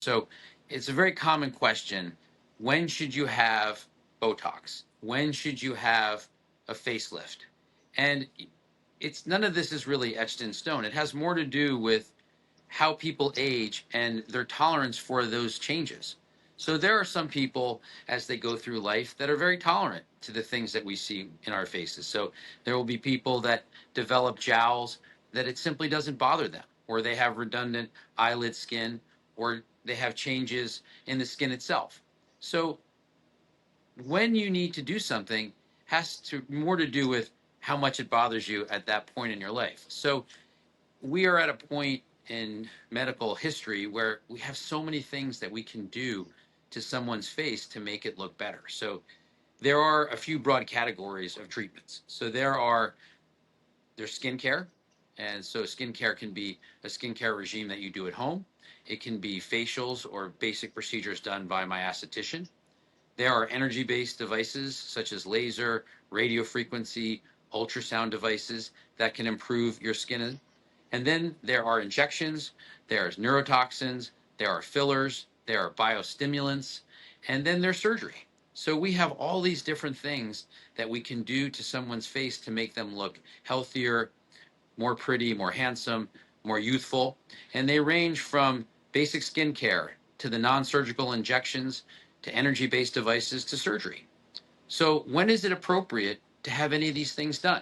So it's a very common question. When should you have Botox? When should you have a facelift? And it's none of this is really etched in stone. It has more to do with how people age and their tolerance for those changes. So there are some people as they go through life that are very tolerant to the things that we see in our faces. So there will be people that develop jowls that it simply doesn't bother them, or they have redundant eyelid skin, or they have changes in the skin itself. So when you need to do something has to more to do with how much it bothers you at that point in your life. So we are at a point in medical history where we have so many things that we can do to someone's face to make it look better. So there are a few broad categories of treatments. So there's skincare, and so skincare can be a skincare regime that you do at home. It can be facials or basic procedures done by my esthetician. There are energy-based devices such as laser, radio frequency, ultrasound devices that can improve your skin. And then there are injections, there's neurotoxins, there are fillers, there are biostimulants, and then there's surgery. So we have all these different things that we can do to someone's face to make them look healthier, more pretty, more handsome, more youthful. And they range from basic skincare to the non-surgical injections to energy-based devices to surgery. So when is it appropriate to have any of these things done?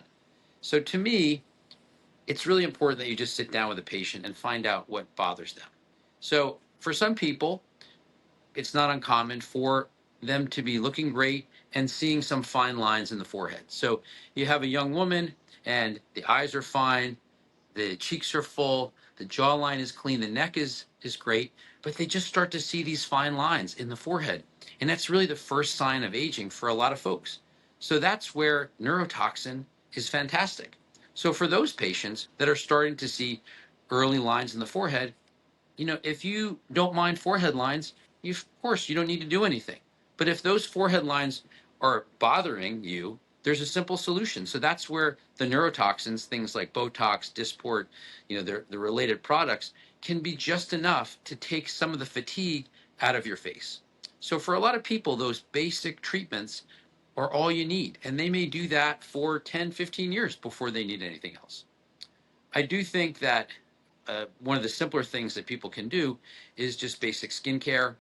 So to me, it's really important that you just sit down with a patient and find out what bothers them. So for some people, it's not uncommon for them to be looking great and seeing some fine lines in the forehead. So you have a young woman and the eyes are fine, the cheeks are full, the jawline is clean, the neck is great, but they just start to see these fine lines in the forehead. And that's really the first sign of aging for a lot of folks. So that's where neurotoxin is fantastic. So for those patients that are starting to see early lines in the forehead, if you don't mind forehead lines, of course, you don't need to do anything. But if those forehead lines are bothering you, there's a simple solution. So that's where the neurotoxins, things like Botox, Dysport, the related products, can be just enough to take some of the fatigue out of your face. So for a lot of people, those basic treatments are all you need. And they may do that for 10, 15 years before they need anything else. I do think that one of the simpler things that people can do is just basic skincare.